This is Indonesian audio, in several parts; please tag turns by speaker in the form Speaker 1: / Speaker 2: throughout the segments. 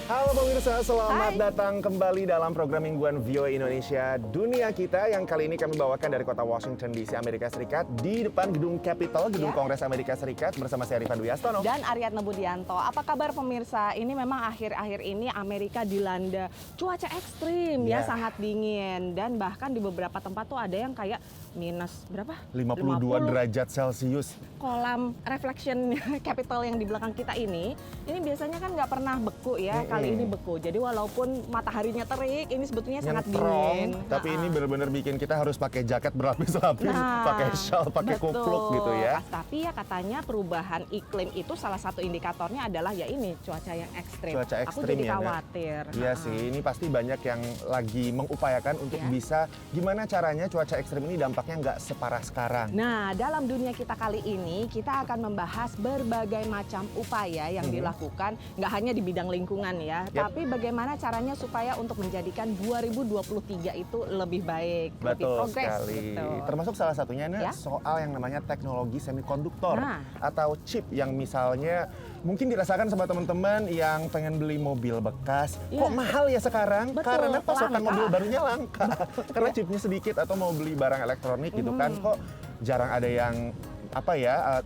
Speaker 1: Halo pemirsa, selamat
Speaker 2: Hai.
Speaker 1: datang kembali dalam program mingguan VOA Indonesia Dunia Kita yang kali ini kami bawakan dari kota Washington DC, Amerika Serikat di depan gedung Capitol, gedung Kongres Amerika Serikat bersama saya Rifan Dwi Astono.
Speaker 2: Dan Aryatna Budianto. Apa kabar pemirsa? Ini memang akhir-akhir ini Amerika dilanda cuaca ekstrim ya, sangat dingin dan bahkan di beberapa tempat tuh ada yang kayak minus berapa?
Speaker 1: 52 derajat Celcius.
Speaker 2: Kolam reflection Capitol yang di belakang kita ini biasanya kan nggak pernah beku ya. Kali ini beku. Jadi walaupun mataharinya terik, ini sebetulnya sangat dingin.
Speaker 1: Tapi ini benar-benar bikin kita harus pakai jaket berlapis-lapis, pakai shawl, pakai kupluk gitu ya.
Speaker 2: Tapi ya katanya perubahan iklim itu salah satu indikatornya adalah ya ini cuaca yang ekstrim.
Speaker 1: Cuaca
Speaker 2: Aku
Speaker 1: ekstrim
Speaker 2: jadi
Speaker 1: ya,
Speaker 2: khawatir.
Speaker 1: Iya sih, ini pasti banyak yang lagi mengupayakan untuk bisa gimana caranya cuaca ekstrim ini dampaknya nggak separah sekarang.
Speaker 2: Nah, dalam dunia kita kali ini kita akan membahas berbagai macam upaya yang dilakukan, nggak hanya di bidang lingkungan ya, tapi bagaimana caranya supaya untuk menjadikan 2023 itu lebih baik, lebih
Speaker 1: Betul
Speaker 2: progres
Speaker 1: sekali.
Speaker 2: gitu.
Speaker 1: Termasuk salah satunya soal yang namanya teknologi semikonduktor atau chip yang misalnya mungkin dirasakan sama teman-teman yang pengen beli mobil bekas. Kok mahal ya sekarang? Karena pasokan mobil barunya langka. Karena chipnya sedikit atau mau beli barang elektronik gitu kan, kok jarang ada yang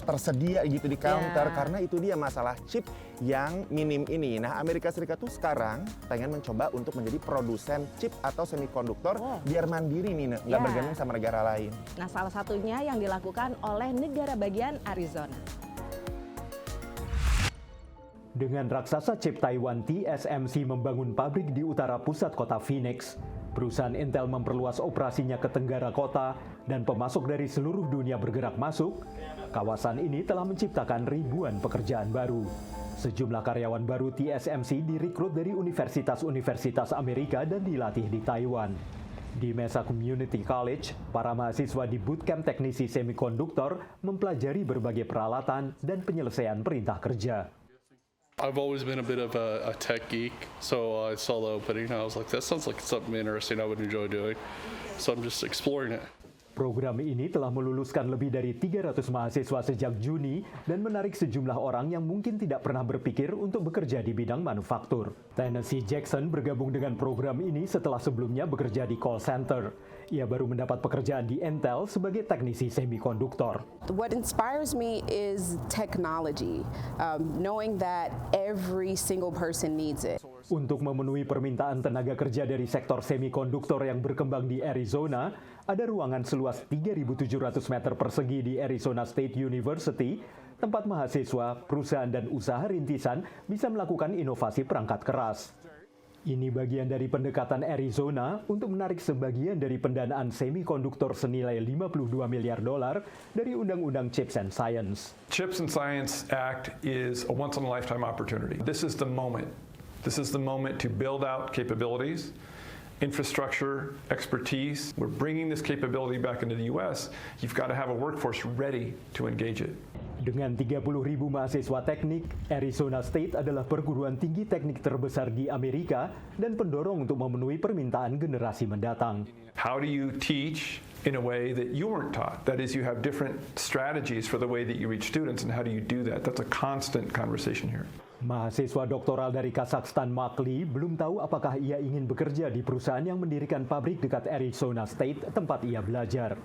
Speaker 1: tersedia gitu di counter karena itu dia masalah chip yang minim ini. Nah, Amerika Serikat tuh sekarang pengen mencoba untuk menjadi produsen chip atau semikonduktor biar mandiri nih, nggak bergantung sama negara lain.
Speaker 2: Nah, salah satunya yang dilakukan oleh negara bagian Arizona.
Speaker 3: Dengan raksasa chip Taiwan TSMC membangun pabrik di utara pusat kota Phoenix, perusahaan Intel memperluas operasinya ke tenggara kota dan pemasok dari seluruh dunia bergerak masuk. Kawasan ini telah menciptakan ribuan pekerjaan baru. Sejumlah karyawan baru TSMC direkrut dari universitas-universitas Amerika dan dilatih di Taiwan. Di Mesa Community College, para mahasiswa di bootcamp teknisi semikonduktor mempelajari berbagai peralatan dan penyelesaian perintah kerja.
Speaker 4: I've always been a bit of a tech geek, so I saw the opening and I was like, that sounds like something interesting I would enjoy doing. So I'm just exploring it.
Speaker 3: Program ini telah meluluskan lebih dari 300 mahasiswa sejak Juni dan menarik sejumlah orang yang mungkin tidak pernah berpikir untuk bekerja di bidang manufaktur. Tennessee Jackson bergabung dengan program ini setelah sebelumnya bekerja di call center. Ia baru mendapat pekerjaan di Intel sebagai teknisi semikonduktor.
Speaker 5: What inspires me is technology, knowing that every single person needs it.
Speaker 3: Untuk memenuhi permintaan tenaga kerja dari sektor semikonduktor yang berkembang di Arizona, ada ruangan seluas 3.700 meter persegi di Arizona State University, tempat mahasiswa, perusahaan, dan usaha rintisan bisa melakukan inovasi perangkat keras. Ini bagian dari pendekatan Arizona untuk menarik sebagian dari pendanaan semikonduktor senilai $52 miliar dari Undang-Undang Chips and Science.
Speaker 6: Chips and Science Act is a once-in-a-lifetime opportunity. This is the moment. This is the moment to build out capabilities, infrastructure, expertise. We're bringing this capability back into the U.S. You've got to have a workforce ready to engage it.
Speaker 3: Dengan 30.000 mahasiswa teknik, Arizona State adalah perguruan tinggi teknik terbesar di Amerika dan pendorong untuk memenuhi permintaan generasi mendatang.
Speaker 6: How do you teach in a way that you weren't taught? That is, you have different strategies for the way that you reach students, and how do you do that? That's a constant conversation here.
Speaker 3: Mahasiswa doktoral dari Kazakhstan Mark Lee belum tahu apakah ia ingin bekerja di perusahaan yang mendirikan pabrik dekat Arizona State tempat ia belajar.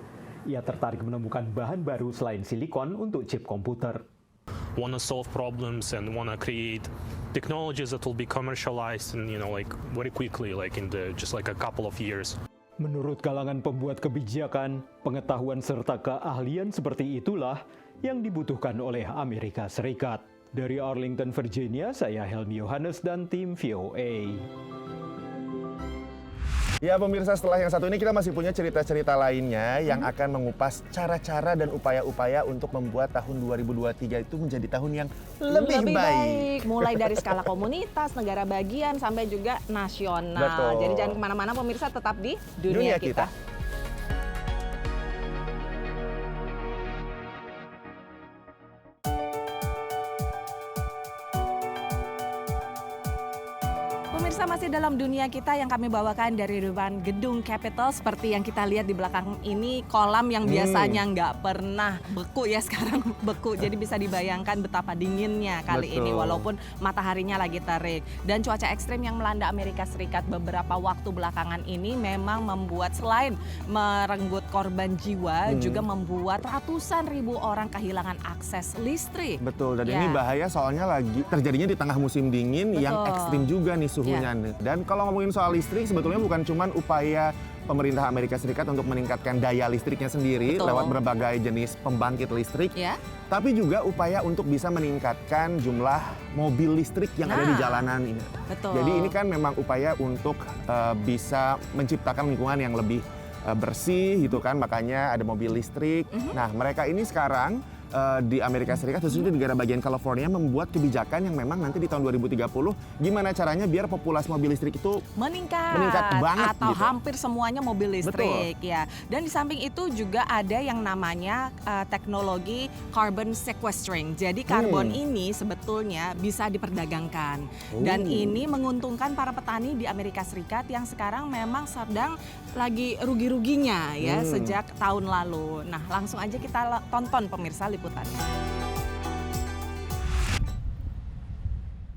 Speaker 3: Ia tertarik menemukan bahan baru selain silikon untuk chip komputer.
Speaker 7: Want to solve problems and want to create technologies that will be commercialized and very quickly, just a couple of years.
Speaker 3: Menurut kalangan pembuat kebijakan, pengetahuan serta keahlian seperti itulah yang dibutuhkan oleh Amerika Serikat. Dari Arlington, Virginia, saya Helmi Yohanes dan tim VOA.
Speaker 1: Ya pemirsa, setelah yang satu ini kita masih punya cerita-cerita lainnya yang akan mengupas cara-cara dan upaya-upaya untuk membuat tahun 2023 itu menjadi tahun yang lebih baik.
Speaker 2: Mulai dari skala komunitas, negara bagian, sampai juga nasional.
Speaker 1: Betul.
Speaker 2: Jadi jangan kemana-mana pemirsa, tetap di Dunia Kita. Pemirsa, masih dalam dunia kita yang kami bawakan dari depan gedung Capitol. Seperti yang kita lihat di belakang ini, kolam yang biasanya nggak pernah beku ya sekarang beku. Jadi bisa dibayangkan betapa dinginnya kali ini walaupun mataharinya lagi terik. Dan cuaca ekstrim yang melanda Amerika Serikat beberapa waktu belakangan ini memang membuat selain merenggut korban jiwa, juga membuat ratusan ribu orang kehilangan akses listrik.
Speaker 1: Betul, dan ini bahaya soalnya lagi terjadinya di tengah musim dingin yang ekstrim juga nih suhunya. Dan kalau ngomongin soal listrik, sebetulnya bukan cuma upaya pemerintah Amerika Serikat untuk meningkatkan daya listriknya sendiri lewat berbagai jenis pembangkit listrik, tapi juga upaya untuk bisa meningkatkan jumlah mobil listrik yang ada di jalanan ini. Jadi ini kan memang upaya untuk bisa menciptakan lingkungan yang lebih bersih gitu kan, makanya ada mobil listrik. Nah, mereka ini sekarang di Amerika Serikat, khususnya di negara bagian California, membuat kebijakan yang memang nanti di tahun 2030 gimana caranya biar populasi mobil listrik itu meningkat banget
Speaker 2: atau
Speaker 1: gitu.
Speaker 2: hampir semuanya mobil listrik ya. Dan di samping itu juga ada yang namanya teknologi carbon sequestering. Jadi karbon ini sebetulnya bisa diperdagangkan. Dan ini menguntungkan para petani di Amerika Serikat yang sekarang memang sedang lagi rugi-ruginya ya sejak tahun lalu. Nah, langsung aja kita tonton pemirsa liputannya.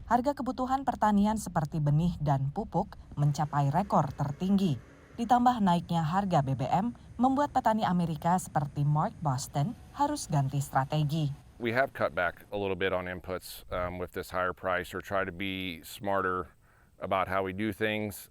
Speaker 2: Harga kebutuhan pertanian seperti benih dan pupuk mencapai rekor tertinggi. Ditambah naiknya harga BBM membuat petani Amerika seperti Mark Boston harus ganti strategi.
Speaker 8: We have cut back a little bit on inputs with this higher price, or try to be smarter about how we do things.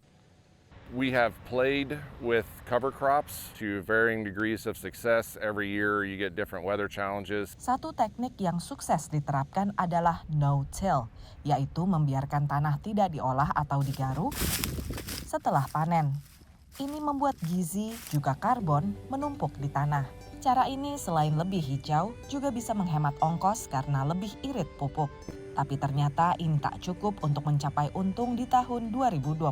Speaker 8: We have played with cover crops to varying degrees of success. Every year you get different weather challenges.
Speaker 2: Satu teknik yang sukses diterapkan adalah no-till, yaitu membiarkan tanah tidak diolah atau digaruk setelah panen. Ini membuat gizi juga karbon menumpuk di tanah. Cara ini selain lebih hijau, juga bisa menghemat ongkos karena lebih irit pupuk. Tapi ternyata ini tak cukup untuk mencapai untung di tahun 2022.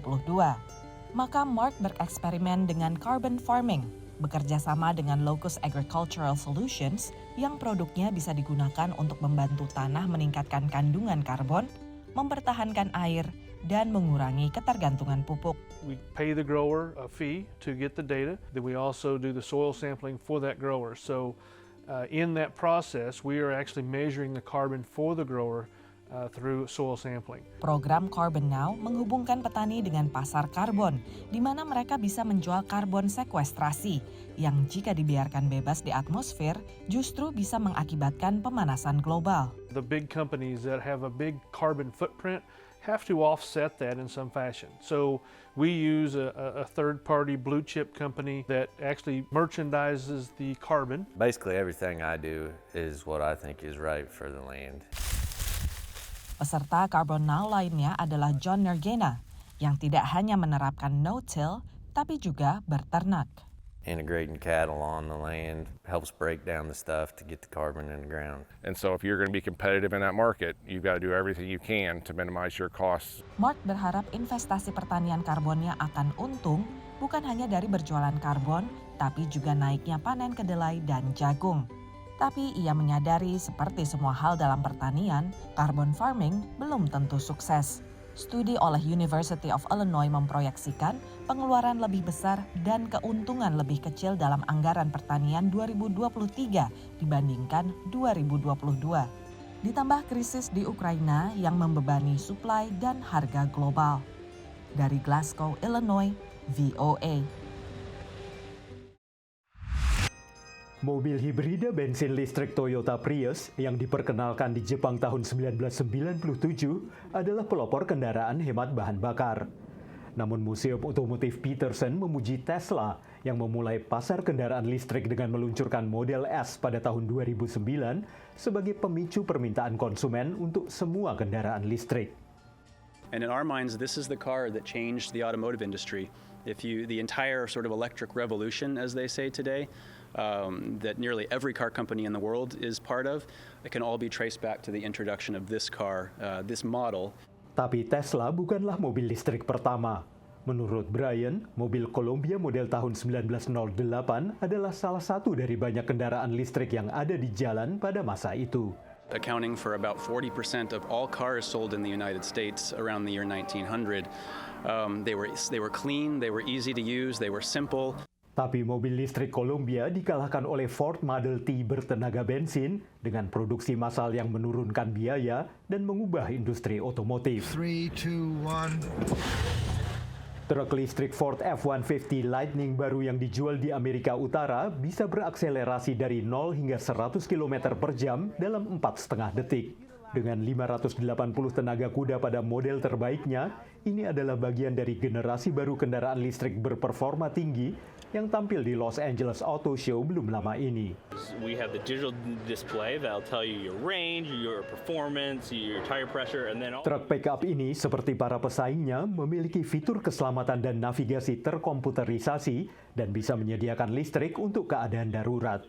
Speaker 2: Maka Mark bereksperimen dengan carbon farming, bekerja sama dengan Locus Agricultural Solutions yang produknya bisa digunakan untuk membantu tanah meningkatkan kandungan karbon, mempertahankan air, dan mengurangi ketergantungan pupuk.
Speaker 9: We pay the grower a fee to get the data. Then we also do the soil sampling for that grower. So in that process, we are actually measuring the carbon for the grower through soil sampling.
Speaker 2: Program Carbon Now menghubungkan petani dengan pasar karbon, di mana mereka bisa menjual karbon sekuestrasi, yang jika dibiarkan bebas di atmosfer, justru bisa mengakibatkan pemanasan global.
Speaker 9: The big companies that have a big carbon footprint have to offset that in some fashion. So we use a third-party blue chip company that actually merchandises the carbon.
Speaker 10: Basically everything I do is what I think is right for the land.
Speaker 2: Peserta Carbon Now lainnya adalah John Nergena, yang tidak hanya menerapkan no-till, tapi juga berternak.
Speaker 10: Integrating cattle on the land helps break down the stuff to get the carbon in the ground.
Speaker 8: And so if you're going to be competitive in that market, you've got to do everything you can to minimize your costs.
Speaker 2: Mark berharap investasi pertanian karbonnya akan untung, bukan hanya dari berjualan karbon, tapi juga naiknya panen kedelai dan jagung. Tapi ia menyadari seperti semua hal dalam pertanian, carbon farming belum tentu sukses. Studi oleh University of Illinois memproyeksikan pengeluaran lebih besar dan keuntungan lebih kecil dalam anggaran pertanian 2023 dibandingkan 2022. Ditambah krisis di Ukraina yang membebani suplai dan harga global. Dari Glasgow, Illinois, VOA.
Speaker 3: Mobil hibrida bensin listrik Toyota Prius yang diperkenalkan di Jepang tahun 1997 adalah pelopor kendaraan hemat bahan bakar. Namun Museum Otomotif Peterson memuji Tesla yang memulai pasar kendaraan listrik dengan meluncurkan Model S pada tahun 2009 sebagai pemicu permintaan konsumen untuk semua kendaraan listrik.
Speaker 11: And in our minds, this is the car that changed the automotive industry. The entire sort of electric revolution, as they say today, that nearly every car company in the world is part of, it can all be traced back to the introduction of this car, this model.
Speaker 3: Tapi Tesla bukanlah mobil listrik pertama. Menurut Brian, mobil Columbia model tahun 1908 adalah salah satu dari banyak kendaraan listrik yang ada di jalan pada masa itu.
Speaker 11: accounting for about 40% of all cars sold in the United States around the year 1900. They were clean, they were easy to use, they were simple.
Speaker 3: Tapi mobil listrik Columbia dikalahkan oleh Ford Model T bertenaga bensin dengan produksi massal yang menurunkan biaya dan mengubah industri otomotif.
Speaker 12: 3, 2, 1.
Speaker 3: Truk listrik Ford F-150 Lightning baru yang dijual di Amerika Utara bisa berakselerasi dari 0 hingga 100 km per jam dalam 4,5 detik. Dengan 580 tenaga kuda pada model terbaiknya, ini adalah bagian dari generasi baru kendaraan listrik berperforma tinggi yang tampil di Los Angeles Auto Show belum lama ini.
Speaker 13: We have the digital display that'll tell you your range, your performance, your tire pressure, and then
Speaker 3: Truk pickup ini seperti para pesaingnya memiliki fitur keselamatan dan navigasi terkomputerisasi dan bisa menyediakan listrik untuk keadaan darurat.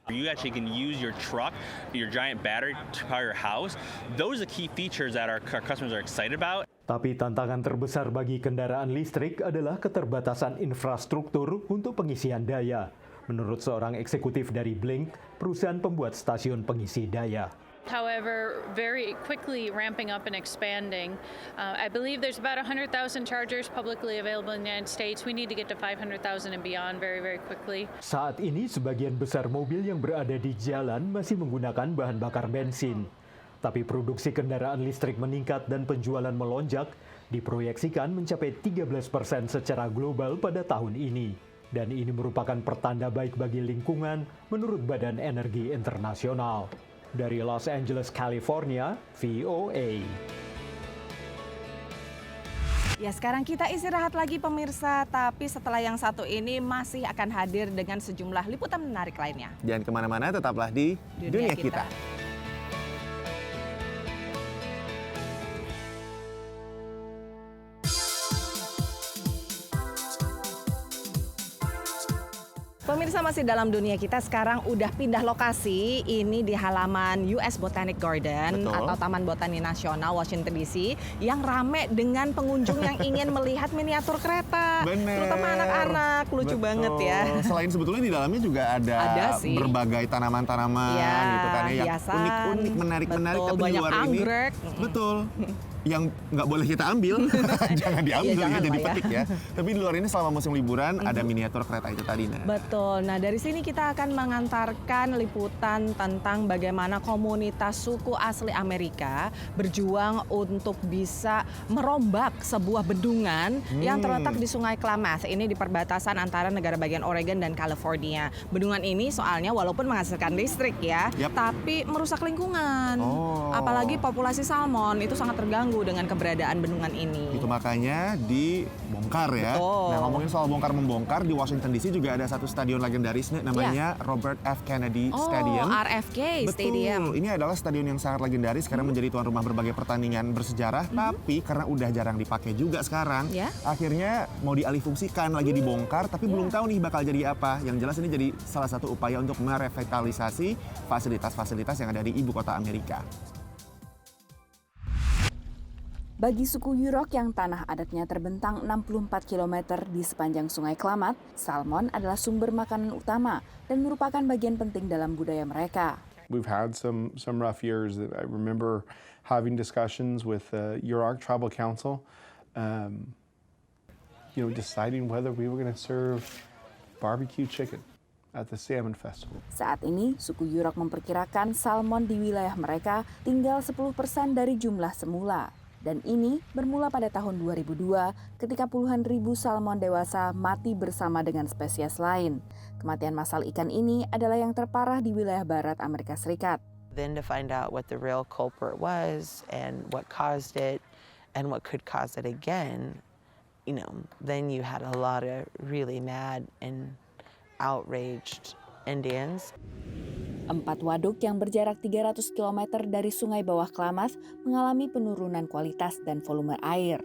Speaker 13: You actually can use your truck, your giant battery to power your house. Those are the key features that our customers are excited about.
Speaker 3: Tapi tantangan terbesar bagi kendaraan listrik adalah keterbatasan infrastruktur untuk pengisian daya. Menurut seorang eksekutif dari Blink, perusahaan pembuat stasiun pengisi daya.
Speaker 14: However, very quickly ramping up and expanding. I believe there's about 100,000 chargers publicly available in the United States. We need to get to 500,000 and beyond very, very quickly.
Speaker 3: Saat ini, sebagian besar mobil yang berada di jalan masih menggunakan bahan bakar bensin. Tapi produksi kendaraan listrik meningkat dan penjualan melonjak, diproyeksikan mencapai 13% secara global pada tahun ini. Dan ini merupakan pertanda baik bagi lingkungan menurut Badan Energi Internasional. Dari Los Angeles, California, VOA.
Speaker 2: Ya, sekarang kita istirahat lagi pemirsa, tapi setelah yang satu ini masih akan hadir dengan sejumlah liputan menarik lainnya.
Speaker 1: Jangan kemana-mana, tetaplah di Dunia Kita.
Speaker 2: Pemirsa, masih dalam Dunia Kita, sekarang udah pindah lokasi, ini di halaman US Botanic Garden. Betul. Atau Taman Botani Nasional Washington DC yang rame dengan pengunjung yang ingin melihat miniatur kereta.
Speaker 1: Bener.
Speaker 2: Terutama anak-anak, lucu banget ya.
Speaker 1: Selain sebetulnya di dalamnya juga ada berbagai tanaman-tanaman
Speaker 2: ya,
Speaker 1: gitu kan ya, yang
Speaker 2: hiasan,
Speaker 1: unik-unik, menarik-menarik, tapi di luar
Speaker 2: anggrek.
Speaker 1: ini betul. Yang nggak boleh kita ambil, jangan diambil ya, jadi petik ya. Tapi di luar ini selama musim liburan ada miniatur kereta itu tadi.
Speaker 2: Betul. Nah, dari sini kita akan mengantarkan liputan tentang bagaimana komunitas suku asli Amerika berjuang untuk bisa merombak sebuah bendungan yang terletak di Sungai Klamath. Ini di perbatasan antara negara bagian Oregon dan California. Bendungan ini soalnya walaupun menghasilkan listrik ya, tapi merusak lingkungan. Apalagi populasi salmon itu sangat terganggu dengan keberadaan bendungan ini.
Speaker 1: Itu makanya dibongkar ya.
Speaker 2: Betul.
Speaker 1: Nah, ngomongin soal bongkar-membongkar, di Washington DC juga ada satu stadion legendaris namanya Robert F. Kennedy Stadium.
Speaker 2: RFK Stadium.
Speaker 1: Betul. Ini adalah stadion yang sangat legendaris karena menjadi tuan rumah berbagai pertandingan bersejarah, tapi karena udah jarang dipakai juga sekarang, akhirnya mau dialihfungsikan, lagi dibongkar, tapi belum tahu nih bakal jadi apa. Yang jelas ini jadi salah satu upaya untuk merevitalisasi fasilitas-fasilitas yang ada di ibu kota Amerika.
Speaker 15: Bagi suku Yurok yang tanah adatnya terbentang 64 km di sepanjang Sungai Klamath, salmon adalah sumber makanan utama dan merupakan bagian penting dalam budaya mereka.
Speaker 16: We've had some rough years. I remember having discussions with the Yurok Tribal Council, deciding whether we were going to serve barbecue chicken at the Salmon Festival.
Speaker 15: Saat ini, suku Yurok memperkirakan salmon di wilayah mereka tinggal 10% dari jumlah semula. Dan ini bermula pada tahun 2002 ketika puluhan ribu salmon dewasa mati bersama dengan spesies lain. Kematian massal ikan ini adalah yang terparah di wilayah barat Amerika Serikat.
Speaker 17: Then to find out what the real culprit was and what caused it and what could cause it again, then you had a lot of really mad and outraged Indians.
Speaker 15: 4 waduk yang berjarak 300 km dari sungai bawah Klamath mengalami penurunan kualitas dan volume air.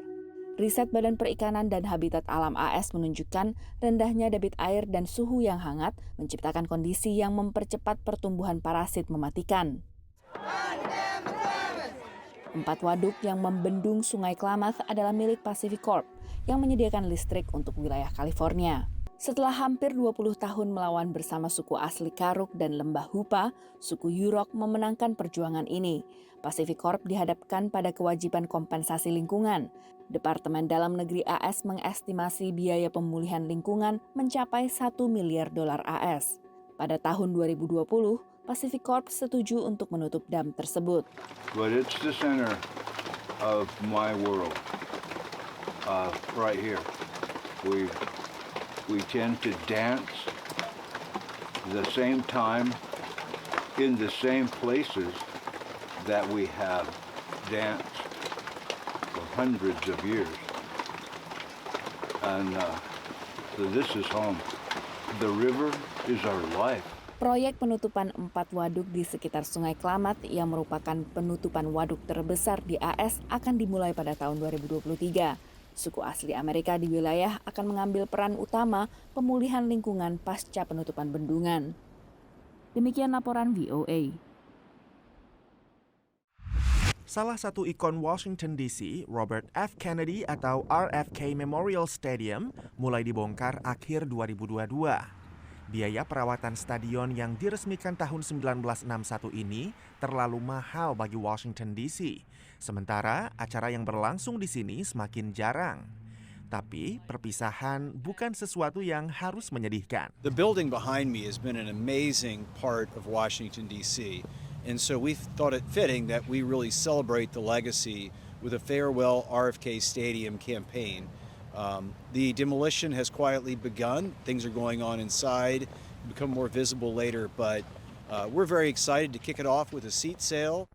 Speaker 15: Riset Badan Perikanan dan Habitat Alam AS menunjukkan rendahnya debit air dan suhu yang hangat menciptakan kondisi yang mempercepat pertumbuhan parasit mematikan. 4 waduk yang membendung sungai Klamath adalah milik Pacific Corp yang menyediakan listrik untuk wilayah California. Setelah hampir 20 tahun melawan bersama suku asli Karuk dan Lembah Hupa, suku Yurok memenangkan perjuangan ini. Pacific Corp dihadapkan pada kewajiban kompensasi lingkungan. Departemen Dalam Negeri AS mengestimasi biaya pemulihan lingkungan mencapai $1 miliar AS. Pada tahun 2020, Pacific Corp setuju untuk menutup dam tersebut.
Speaker 12: But it's the center of my world, right here. We tend to dance the same time in the same places that we have danced for hundreds of years. And so this is home. The river is our life.
Speaker 15: Proyek penutupan 4 waduk di sekitar Sungai Klamat yang merupakan penutupan waduk terbesar di AS akan dimulai pada tahun 2023. Suku asli Amerika di wilayah akan mengambil peran utama pemulihan lingkungan pasca penutupan bendungan. Demikian laporan VOA.
Speaker 1: Salah satu ikon Washington DC, Robert F. Kennedy atau RFK Memorial Stadium, mulai dibongkar akhir 2022. Biaya perawatan stadion yang diresmikan tahun 1961 ini terlalu mahal bagi Washington DC. Sementara acara yang berlangsung di sini semakin jarang. Tapi perpisahan bukan sesuatu yang harus menyedihkan.
Speaker 18: The building behind me has been an amazing part of Washington DC. And so we thought it fitting that we really celebrate the legacy with a farewell RFK Stadium campaign. The demolition has quietly begun. Things are going on inside, become more visible later, but we're very excited to kick it off with a seat sale.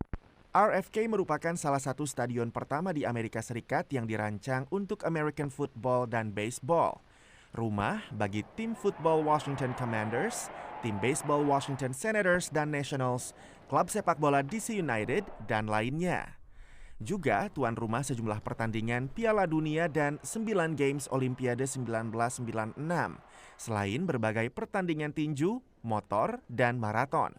Speaker 1: RFK merupakan salah satu stadion pertama di Amerika Serikat yang dirancang untuk American football dan baseball. Rumah bagi tim football Washington Commanders, tim baseball Washington Senators dan Nationals, klub sepak bola DC United, dan lainnya. Juga tuan rumah sejumlah pertandingan Piala Dunia dan 9 Games Olimpiade 1996, selain berbagai pertandingan tinju, motor, dan maraton.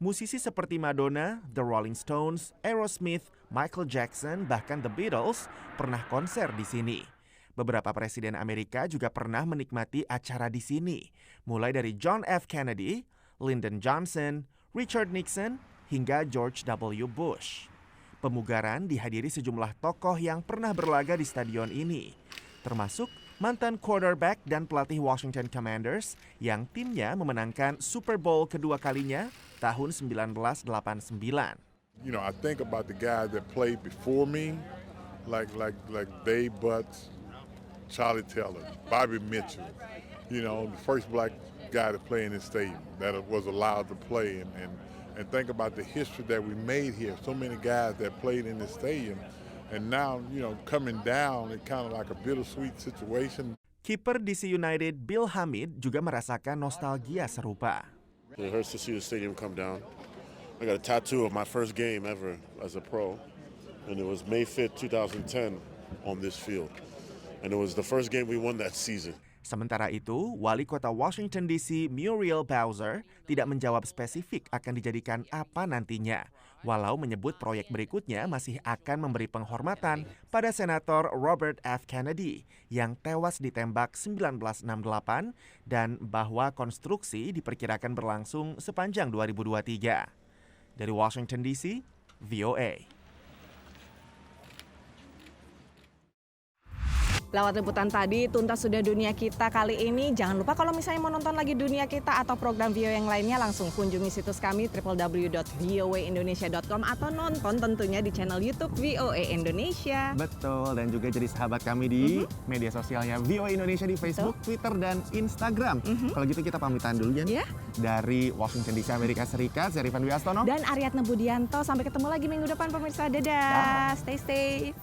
Speaker 1: Musisi seperti Madonna, The Rolling Stones, Aerosmith, Michael Jackson, bahkan The Beatles pernah konser di sini. Beberapa presiden Amerika juga pernah menikmati acara di sini, mulai dari John F. Kennedy, Lyndon Johnson, Richard Nixon, hingga George W. Bush. Pemugaran dihadiri sejumlah tokoh yang pernah berlaga di stadion ini, termasuk mantan quarterback dan pelatih Washington Commanders yang timnya memenangkan Super Bowl kedua kalinya tahun 1989.
Speaker 19: You know, I think about the guys that played before me, like Dave Butts, Charlie Taylor, Bobby Mitchell. You know, the first black guy to play in this stadium that was allowed to play, and think about the history that we made here. So many guys that played in this stadium, and now, you know, coming down, it's kind of like a bittersweet situation.
Speaker 1: Kiper DC United Bill Hamid juga merasakan nostalgia serupa.
Speaker 20: It hurts to see the stadium come down. I got a tattoo of my first game ever as a pro, and it was May 5th, 2010 on this field. And it was the first game we won that season.
Speaker 1: Sementara itu, Wali Kota Washington DC Muriel Bowser tidak menjawab spesifik akan dijadikan apa nantinya, walau menyebut proyek berikutnya masih akan memberi penghormatan pada Senator Robert F. Kennedy yang tewas ditembak 1968 dan bahwa konstruksi diperkirakan berlangsung sepanjang 2023. Dari Washington DC, VOA.
Speaker 2: Lewat liputan tadi, tuntas sudah dunia kita kali ini. Jangan lupa kalau misalnya mau nonton lagi dunia kita atau program VOA yang lainnya, langsung kunjungi situs kami www.voaindonesia.com atau nonton tentunya di channel YouTube VOA Indonesia.
Speaker 1: Betul, dan juga jadi sahabat kami di media sosialnya VOA Indonesia di Facebook, Twitter, dan Instagram. Kalau gitu kita pamitan dulu ya. Dari Washington DC, Amerika Serikat, saya Rifan Wiastono.
Speaker 2: Dan Aryatna Budianto. Sampai ketemu lagi minggu depan pemirsa. Dadah. Stay safe.